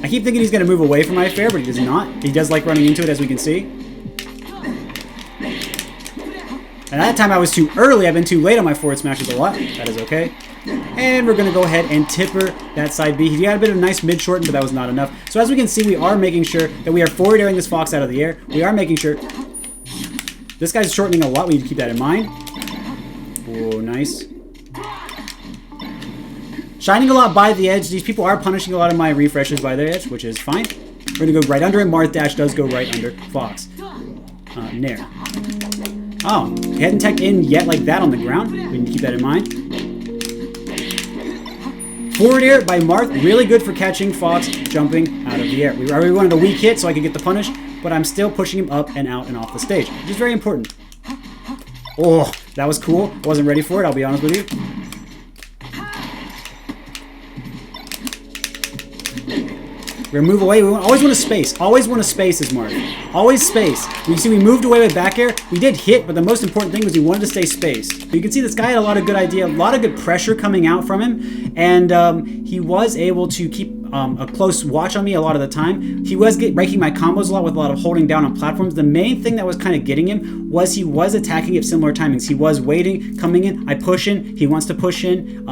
I keep thinking he's going to move away from my fair, but he does not. He does like running into it, as we can see. And that time I was too early. I've been too late on my forward smashes a lot. That is okay. And we're going to go ahead and tipper that side B. He got a bit of a nice mid-shorten, but that was not enough. So as we can see, we are making sure that we are forward airing this fox out of the air. We are making sure... This guy's shortening a lot. We need to keep that in mind. Oh, nice. Shining a lot by the edge. These people are punishing a lot of my refreshes by their edge, which is fine. We're going to go right under him. Marth dash does go right under fox. Nair. Oh, he hadn't tech in yet like that on the ground. We need to keep that in mind. Forward air by Marth, really good for catching fox jumping out of the air. We already wanted a weak hit so I could get the punish, but I'm still pushing him up and out and off the stage, which is very important. Oh, that was cool. I wasn't ready for it, I'll be honest with you. We're going to move away. We always want to space. Always want to space is Marth. Always space. You see we moved away with back air. We did hit, but the most important thing was we wanted to stay spaced. But you can see this guy had a lot of good idea, a lot of good pressure coming out from him. And he was able to keep a close watch on me a lot of the time. He was breaking my combos a lot with a lot of holding down on platforms. The main thing that was kind of getting him was he was attacking at similar timings. He was waiting, coming in, I push in, he wants to push in,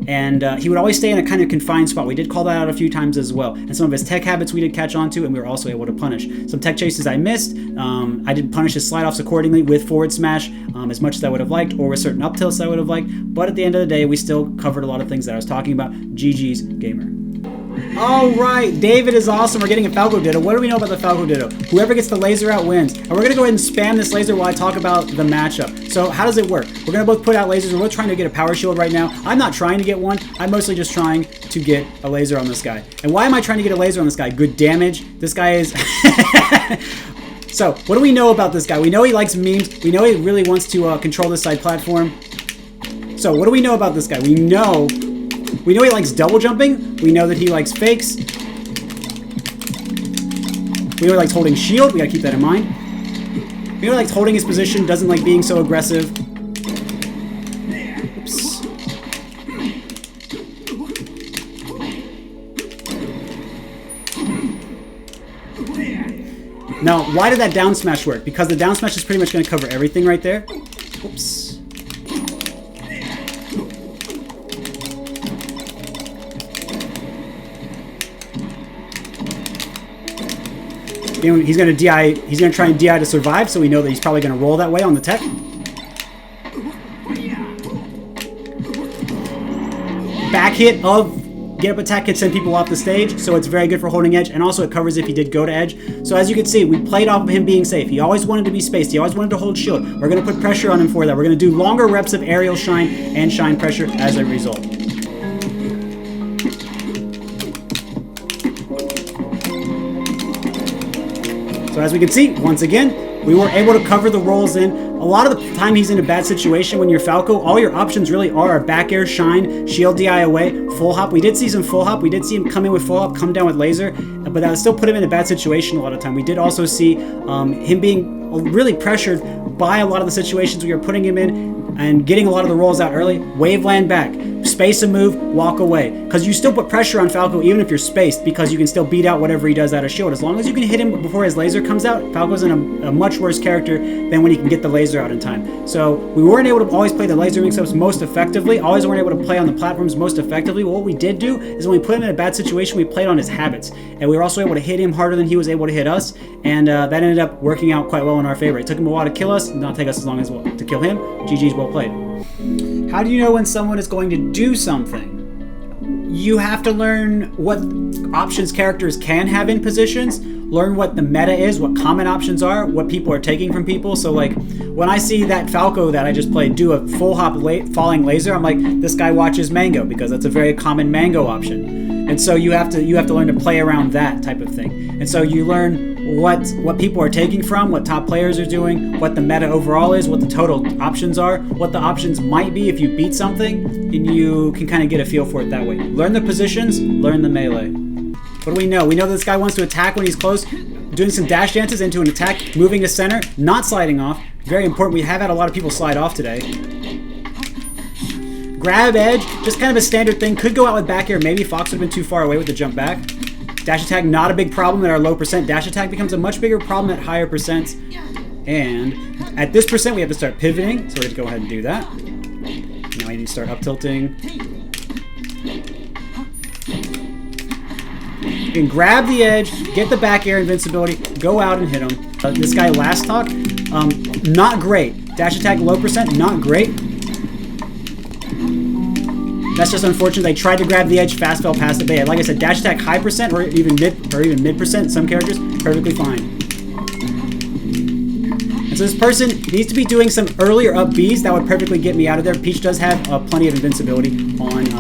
and he would always stay in a kind of confined spot. We did call that out a few times as well. And some of his tech habits we did catch on to, and we were also able to punish. Some tech chases I missed. I did punish his slide offs accordingly with forward smash as much as I would have liked, or with certain up tilts I would have liked. But at the end of the day, we still covered a lot of things that I was talking about. GG's gamer. All right, David is awesome. We're getting a Falco ditto. What do we know about the Falco ditto? Whoever gets the laser out wins. And we're going to go ahead and spam this laser while I talk about the matchup. So how does it work? We're going to both put out lasers. We're both trying to get a power shield right now. I'm not trying to get one. I'm mostly just trying to get a laser on this guy. And why am I trying to get a laser on this guy? Good damage. This guy is... So, what do we know about this guy? We know he likes memes. We know he really wants to control this side platform. So, what do we know about this guy? We know he likes double jumping. We know that he likes fakes. We know he likes holding shield. We gotta keep that in mind. We know he likes holding his position. Doesn't like being so aggressive. Oops. Now, why did that down smash work? Because the down smash is pretty much going to cover everything right there. Oops. He's going to DI. He's going to try and DI to survive, so we know that he's probably going to roll that way on the tech. Back hit of get up attack can send people off the stage, so it's very good for holding edge, and also it covers if he did go to edge. So as you can see, we played off of him being safe. He always wanted to be spaced. He always wanted to hold shield. We're going to put pressure on him for that. We're going to do longer reps of aerial shine and shine pressure as a result. So as we can see, once again, we were able to cover the rolls in. A lot of the time he's in a bad situation when you're Falco, all your options really are back air, shine, shield DI away, full hop. We did see some full hop. We did see him come in with full hop, come down with laser, but that would still put him in a bad situation a lot of time. We did also see him being really pressured by a lot of the situations we were putting him in and getting a lot of the rolls out early. Wave land back, space a move, walk away. Because you still put pressure on Falco even if you're spaced, because you can still beat out whatever he does out of shield. As long as you can hit him before his laser comes out, Falco's in a much worse character than when he can get the laser out in time. So we weren't able to always play the laser mix-ups most effectively, always weren't able to play on the platforms most effectively. What we did do is when we put him in a bad situation, we played on his habits. And we were also able to hit him harder than he was able to hit us, and that ended up working out quite well in our favor. It took him a while to kill us, not take us as long as well to kill him. GG's, well played. How do you know when someone is going to do something? You have to learn what options characters can have in positions, learn what the meta is, what common options are, what people are taking from people. So like when I see that Falco that I just played do a full hop falling laser, I'm like, this guy watches Mango, because that's a very common Mango option. And so you have to learn to play around that type of thing. And so you learn what people are taking from, what top players are doing, what the meta overall is, what the total options are, what the options might be if you beat something, and you can kind of get a feel for it that way. Learn the positions, learn the melee. What do we know? We know this guy wants to attack when he's close, doing some dash dances into an attack, moving to center, not sliding off. Very important. We have had a lot of people slide off today. Grab edge, just kind of a standard thing. Could go out with back air. Maybe Fox would have been too far away with the jump back. Dash attack, not a big problem at our low percent. Dash attack becomes a much bigger problem at higher percents. And at this percent, we have to start pivoting. So we're going to go ahead and do that. Now we need to start up tilting. You can grab the edge, get the back air invincibility, go out and hit him. This guy last talk, not great. Dash attack low percent, not great. That's just unfortunate. I tried to grab the edge, fast fell past it. But like I said, dash attack high percent or even mid percent. Some characters perfectly fine. And so this person needs to be doing some earlier up Bs. That would perfectly get me out of there. Peach does have plenty of invincibility on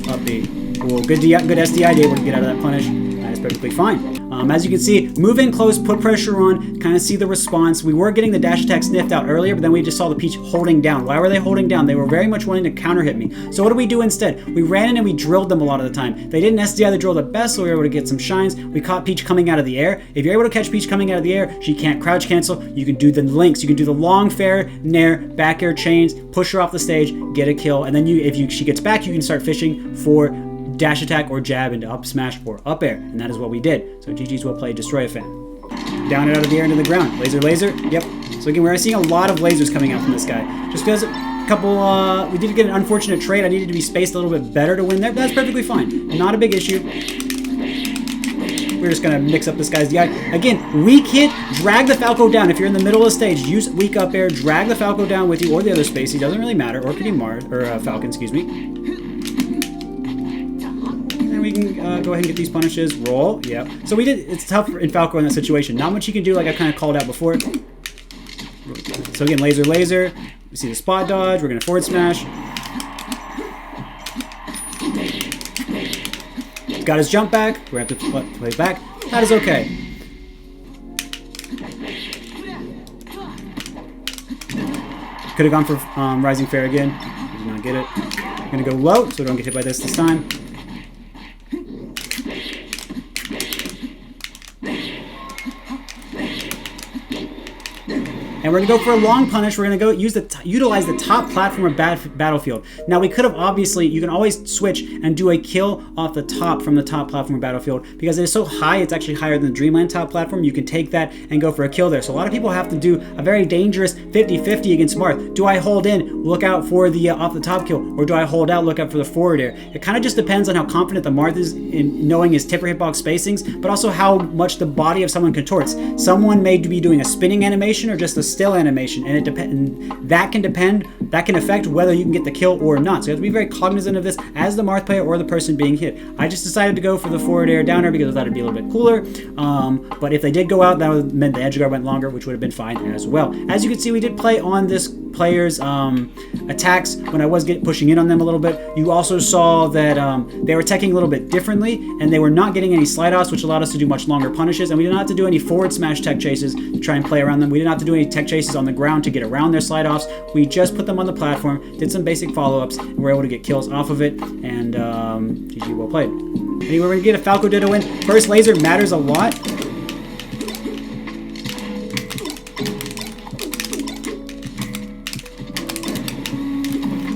up B. Cool. Good SDI, able to get out of that punish. That is perfectly fine. As you can see, move in close, put pressure on, kind of see the response. We were getting the dash attack sniffed out earlier, but then we just saw the Peach holding down. Why were they holding down? They were very much wanting to counter hit me. So what do we do instead? We ran in and we drilled them a lot of the time. They didn't SDI the drill the best, so we were able to get some shines. We caught Peach coming out of the air. If you're able to catch Peach coming out of the air, she can't crouch cancel. You can do the links. You can do the long fair, nair, back air chains, push her off the stage, get a kill, and then she gets back, you can start fishing for dash attack or jab into up smash or up air, and that is what we did. So GG's well played, destroy a fan. Down and out of the air into the ground. Laser, yep. So again, we're seeing a lot of lasers coming out from this guy. Just because a couple, we did get an unfortunate trade. I needed to be spaced a little bit better to win there, but that's perfectly fine. Not a big issue. We're just gonna mix up this guy's DI. Again, weak hit, drag the Falco down. If you're in the middle of the stage, use weak up air, drag the Falco down with you, or the other spacey, doesn't really matter. Or it could be Marth, or Falcon, excuse me. We can go ahead and get these punishes. Roll. Yep. So we did. It's tough in Falco in that situation. Not much you can do, like I kind of called out before. So again, laser. We see the spot dodge. We're going to forward smash. Got his jump back. We're going to have to play back. That is okay. Could have gone for Rising Fair again. Did not get it. I'm going to go low so we don't get hit by this time. And we're going to go for a long punish. We're going to go utilize the top platform of Battlefield. Now, we could have obviously, you can always switch and do a kill off the top from the top platform of Battlefield. Because it is so high, it's actually higher than the Dreamland top platform. You can take that and go for a kill there. So a lot of people have to do a very dangerous 50-50 against Marth. Do I hold in, look out for the off the top kill? Or do I hold out, look out for the forward air? It kind of just depends on how confident the Marth is in knowing his tipper hitbox spacings, but also how much the body of someone contorts. Someone may be doing a spinning animation or just a still animation, and that can affect whether you can get the kill or not. So you have to be very cognizant of this as the Marth player or the person being hit. I just decided to go for the forward air down air because I thought it'd be a little bit cooler. But if they did go out, that would meant the edge guard went longer, which would have been fine as well. As you can see, we did play on this player's attacks when I was pushing in on them a little bit. You also saw that they were teching a little bit differently, and they were not getting any slide offs, which allowed us to do much longer punishes, and we did not have to do any forward smash tech chases to try and play around them. We didn't have to do any tech chases on the ground to get around their slide offs. We just put them on the platform, did some basic follow-ups, and were able to get kills off of it, and GG, well played. Anyway, we're going to get a Falco Ditto win. First laser matters a lot.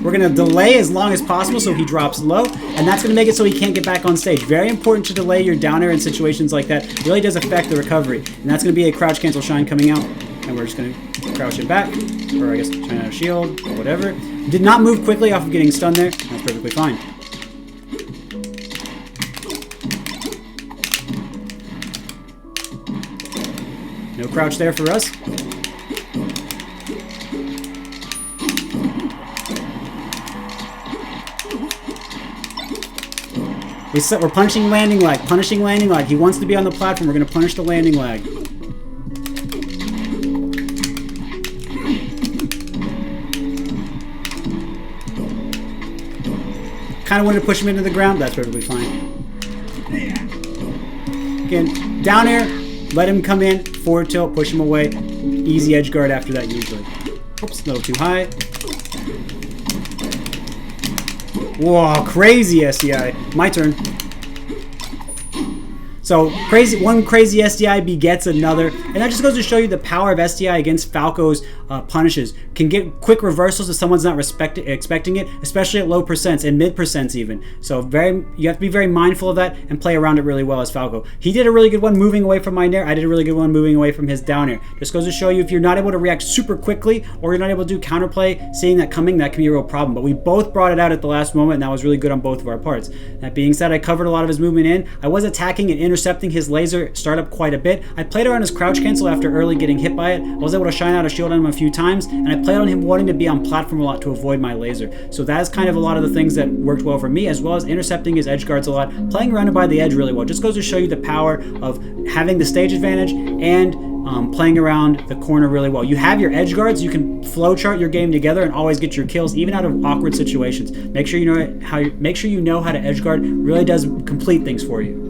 We're going to delay as long as possible so he drops low, and that's going to make it so he can't get back on stage. Very important to delay your down air in situations like that. It really does affect the recovery, and that's going to be a crouch cancel shine coming out, and we're just going to crouch it back, or I guess trying out a shield, or whatever. Did not move quickly off of getting stunned there. That's perfectly fine. No crouch there for us. We're punishing landing lag, He wants to be on the platform. We're going to punish the landing lag. Kind of wanted to push him into the ground. That's perfectly fine. Again, down air, let him come in, forward tilt, push him away. Easy edge guard after that usually. Oops, a little too high. Whoa, crazy SDI. My turn. So So one crazy SDI begets another, and that just goes to show you the power of SDI against Falco's punishes. Can get quick reversals if someone's not expecting it, especially at low percents and mid percents even. So you have to be very mindful of that and play around it really well as Falco. He did a really good one moving away from my nair. I did a really good one moving away from his down air. Just goes to show you if you're not able to react super quickly or you're not able to do counterplay, seeing that coming, that can be a real problem. But we both brought it out at the last moment, and that was really good on both of our parts. That being said, I covered a lot of his movement in. I was attacking and intercepting his laser startup quite a bit. I played around his crouch cancel after early getting hit by it. I was able to shine out a shield on him a few times, and I played on him wanting to be on platform a lot to avoid my laser. So that is kind of a lot of the things that worked well for me, as well as intercepting his edge guards a lot, playing around him by the edge really well. Just goes to show you the power of having the stage advantage and playing around the corner really well. You have your edge guards, you can flowchart your game together and always get your kills, even out of awkward situations. Make sure you know how to edge guard. Really does complete things for you.